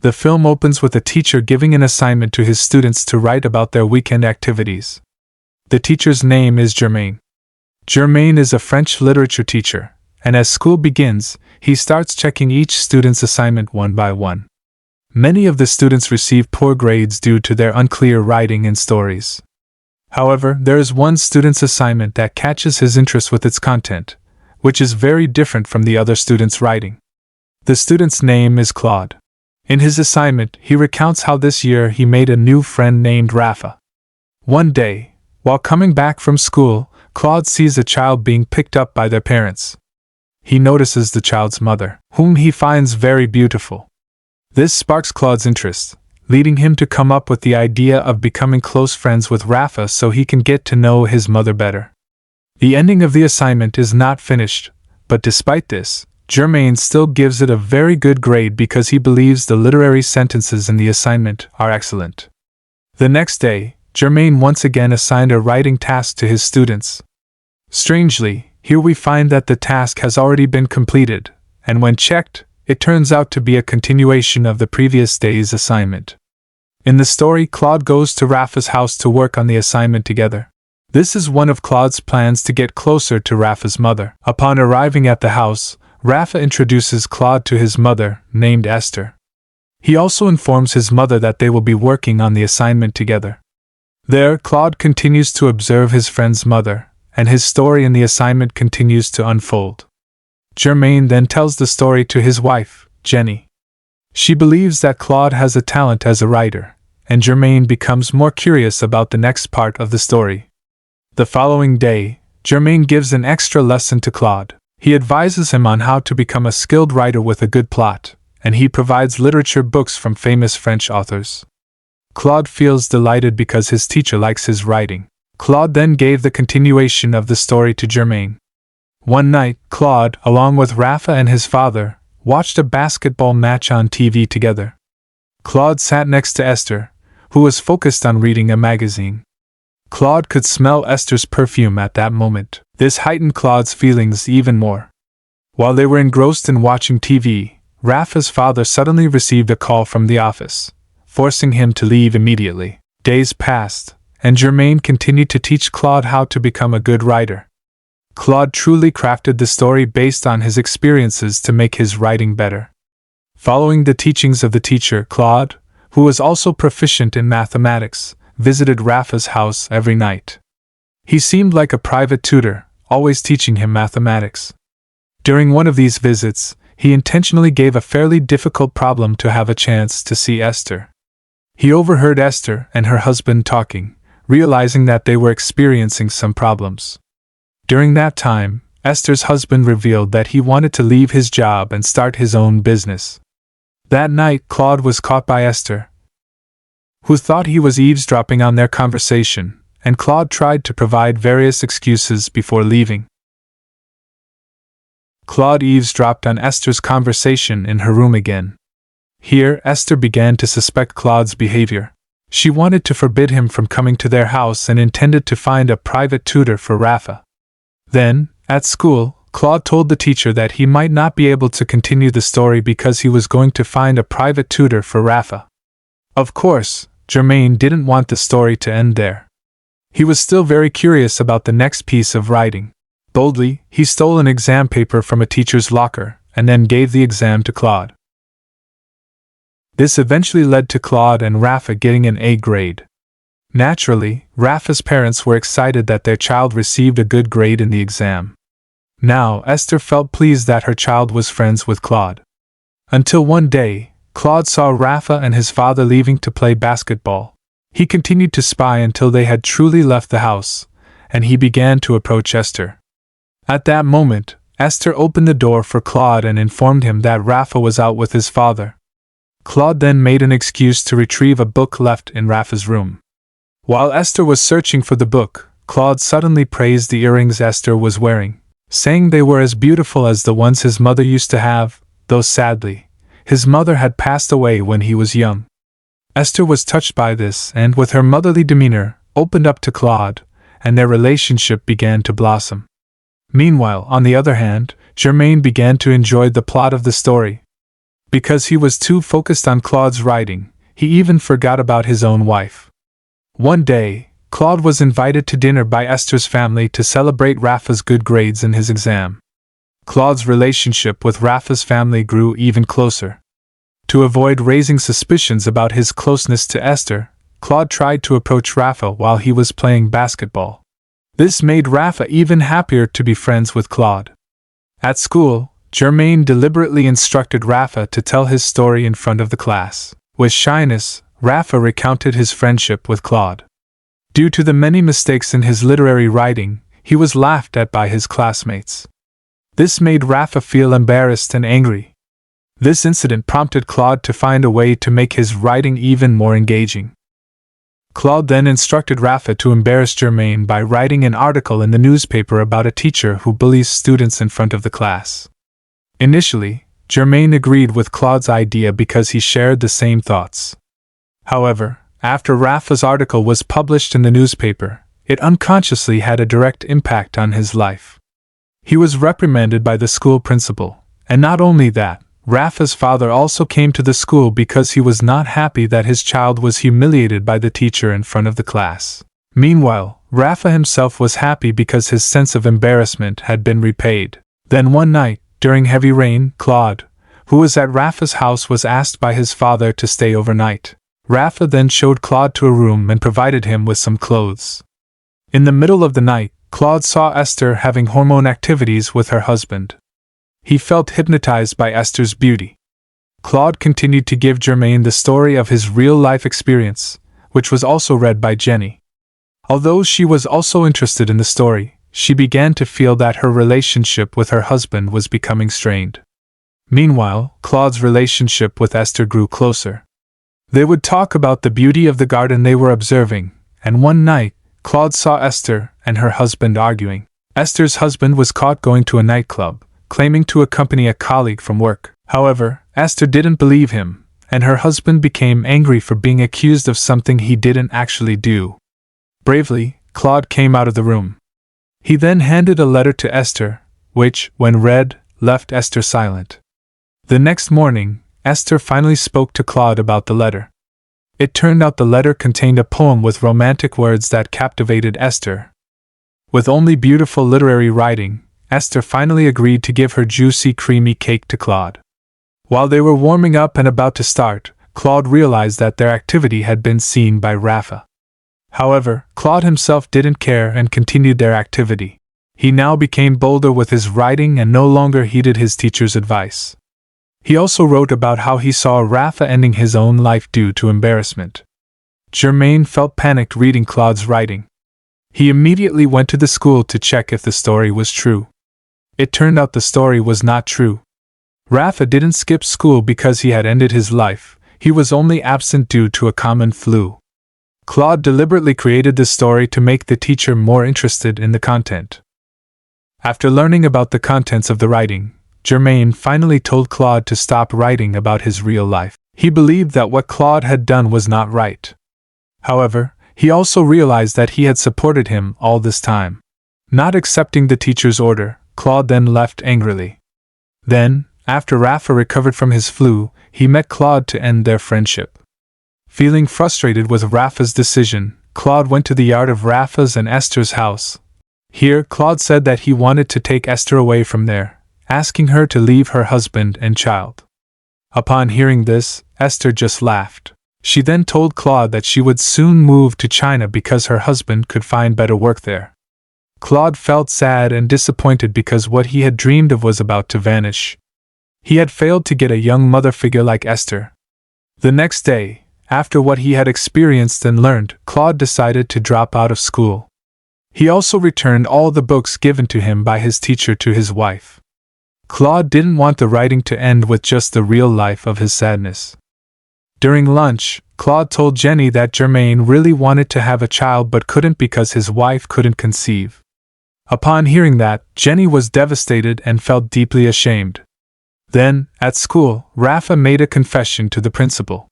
The film opens with a teacher giving an assignment to his students to write about their weekend activities. The teacher's name is Germain. Germain is a French literature teacher, and as school begins, he starts checking each student's assignment one by one. Many of the students receive poor grades due to their unclear writing and stories. However, there is one student's assignment that catches his interest with its content, which is very different from the other students' writing. The student's name is Claude. In his assignment, he recounts how this year he made a new friend named Rafa. One day, while coming back from school, Claude sees a child being picked up by their parents. He notices the child's mother, whom he finds very beautiful. This sparks Claude's interest, leading him to come up with the idea of becoming close friends with Rafa so he can get to know his mother better. The ending of the assignment is not finished, but despite this, Germain still gives it a very good grade because he believes the literary sentences in the assignment are excellent. The next day, Germain once again assigned a writing task to his students. Strangely, here we find that the task has already been completed, and when checked, it turns out to be a continuation of the previous day's assignment. In the story, Claude goes to Rafa's house to work on the assignment together. This is one of Claude's plans to get closer to Rafa's mother. Upon arriving at the house, Rafa introduces Claude to his mother, named Esther. He also informs his mother that they will be working on the assignment together. There, Claude continues to observe his friend's mother, and his story in the assignment continues to unfold. Germain then tells the story to his wife, Jenny. She believes that Claude has a talent as a writer, and Germain becomes more curious about the next part of the story. The following day, Germain gives an extra lesson to Claude. He advises him on how to become a skilled writer with a good plot, and he provides literature books from famous French authors. Claude feels delighted because his teacher likes his writing. Claude then gave the continuation of the story to Germain. One night, Claude, along with Rafa and his father, watched a basketball match on TV together. Claude sat next to Esther, who was focused on reading a magazine. Claude could smell Esther's perfume at that moment. This heightened Claude's feelings even more. While they were engrossed in watching TV, Rafa's father suddenly received a call from the office, forcing him to leave immediately. Days passed, and Germain continued to teach Claude how to become a good writer. Claude truly crafted the story based on his experiences to make his writing better. Following the teachings of the teacher, Claude, who was also proficient in mathematics, visited Rafa's house every night. He seemed like a private tutor, always teaching him mathematics. During one of these visits, he intentionally gave a fairly difficult problem to have a chance to see Esther. He overheard Esther and her husband talking, realizing that they were experiencing some problems. During that time, Esther's husband revealed that he wanted to leave his job and start his own business. That night, Claude was caught by Esther, who thought he was eavesdropping on their conversation, and Claude tried to provide various excuses before leaving. Claude eavesdropped on Esther's conversation in her room again. Here, Esther began to suspect Claude's behavior. She wanted to forbid him from coming to their house and intended to find a private tutor for Rafa. Then, at school, Claude told the teacher that he might not be able to continue the story because he was going to find a private tutor for Rafa. Of course, Germain didn't want the story to end there. He was still very curious about the next piece of writing. Boldly, he stole an exam paper from a teacher's locker, and then gave the exam to Claude. This eventually led to Claude and Rafa getting an A grade. Naturally, Rafa's parents were excited that their child received a good grade in the exam. Now, Esther felt pleased that her child was friends with Claude. Until one day, Claude saw Rafa and his father leaving to play basketball. He continued to spy until they had truly left the house, and he began to approach Esther. At that moment, Esther opened the door for Claude and informed him that Rafa was out with his father. Claude then made an excuse to retrieve a book left in Rafa's room. While Esther was searching for the book, Claude suddenly praised the earrings Esther was wearing, saying they were as beautiful as the ones his mother used to have, though sadly, his mother had passed away when he was young. Esther was touched by this and, with her motherly demeanor, opened up to Claude, and their relationship began to blossom. Meanwhile, on the other hand, Germain began to enjoy the plot of the story. Because he was too focused on Claude's writing, he even forgot about his own wife. One day, Claude was invited to dinner by Esther's family to celebrate Rafa's good grades in his exam. Claude's relationship with Rafa's family grew even closer. To avoid raising suspicions about his closeness to Esther, Claude tried to approach Rafa while he was playing basketball. This made Rafa even happier to be friends with Claude. At school, Germain deliberately instructed Rafa to tell his story in front of the class. With shyness, Rafa recounted his friendship with Claude. Due to the many mistakes in his literary writing, he was laughed at by his classmates. This made Rafa feel embarrassed and angry. This incident prompted Claude to find a way to make his writing even more engaging. Claude then instructed Rafa to embarrass Germain by writing an article in the newspaper about a teacher who bullies students in front of the class. Initially, Germain agreed with Claude's idea because he shared the same thoughts. However, after Rafa's article was published in the newspaper, it unconsciously had a direct impact on his life. He was reprimanded by the school principal, and not only that, Rafa's father also came to the school because he was not happy that his child was humiliated by the teacher in front of the class. Meanwhile, Rafa himself was happy because his sense of embarrassment had been repaid. Then one night, during heavy rain, Claude, who was at Rafa's house, was asked by his father to stay overnight. Rafa then showed Claude to a room and provided him with some clothes. In the middle of the night, Claude saw Esther having hormone activities with her husband. He felt hypnotized by Esther's beauty. Claude continued to give Germain the story of his real-life experience, which was also read by Jenny. Although she was also interested in the story, she began to feel that her relationship with her husband was becoming strained. Meanwhile, Claude's relationship with Esther grew closer. They would talk about the beauty of the garden they were observing, and one night, Claude saw Esther and her husband arguing. Esther's husband was caught going to a nightclub, claiming to accompany a colleague from work. However, Esther didn't believe him, and her husband became angry for being accused of something he didn't actually do. Bravely, Claude came out of the room. He then handed a letter to Esther, which, when read, left Esther silent. The next morning, Esther finally spoke to Claude about the letter. It turned out the letter contained a poem with romantic words that captivated Esther. With only beautiful literary writing, Esther finally agreed to give her juicy, creamy cake to Claude. While they were warming up and about to start, Claude realized that their activity had been seen by Rafa. However, Claude himself didn't care and continued their activity. He now became bolder with his writing and no longer heeded his teacher's advice. He also wrote about how he saw Rafa ending his own life due to embarrassment. Germain felt panicked reading Claude's writing. He immediately went to the school to check if the story was true. It turned out the story was not true. Rafa didn't skip school because he had ended his life, he was only absent due to a common flu. Claude deliberately created this story to make the teacher more interested in the content. After learning about the contents of the writing, Germain finally told Claude to stop writing about his real life. He believed that what Claude had done was not right. However, he also realized that he had supported him all this time. Not accepting the teacher's order, Claude then left angrily. Then, after Rafa recovered from his flu, he met Claude to end their friendship. Feeling frustrated with Rafa's decision, Claude went to the yard of Rafa's and Esther's house. Here, Claude said that he wanted to take Esther away from there, asking her to leave her husband and child. Upon hearing this, Esther just laughed. She then told Claude that she would soon move to China because her husband could find better work there. Claude felt sad and disappointed because what he had dreamed of was about to vanish. He had failed to get a young mother figure like Esther. The next day, after what he had experienced and learned, Claude decided to drop out of school. He also returned all the books given to him by his teacher to his wife. Claude didn't want the writing to end with just the real life of his sadness. During lunch, Claude told Jenny that Germain really wanted to have a child but couldn't because his wife couldn't conceive. Upon hearing that, Jenny was devastated and felt deeply ashamed. Then, at school, Rafa made a confession to the principal.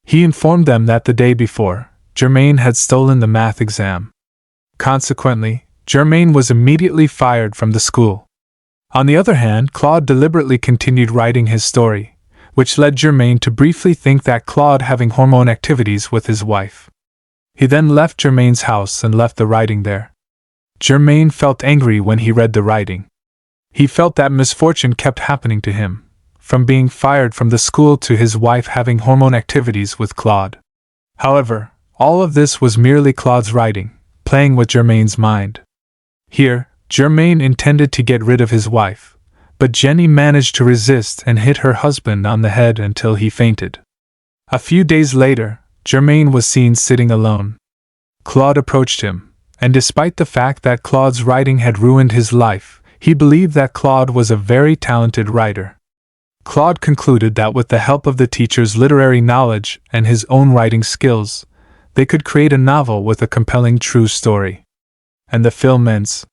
He informed them that the day before, Germain had stolen the math exam. Consequently, Germain was immediately fired from the school. On the other hand, Claude deliberately continued writing his story, which led Germain to briefly think that Claude having hormone activities with his wife. He then left Germain's house and left the writing there. Germain felt angry when he read the writing. He felt that misfortune kept happening to him, from being fired from the school to his wife having hormone activities with Claude. However, all of this was merely Claude's writing, playing with Germain's mind. Here, Germain intended to get rid of his wife, but Jenny managed to resist and hit her husband on the head until he fainted. A few days later, Germain was seen sitting alone. Claude approached him, and despite the fact that Claude's writing had ruined his life, he believed that Claude was a very talented writer. Claude concluded that with the help of the teacher's literary knowledge and his own writing skills, they could create a novel with a compelling true story. And the film ends.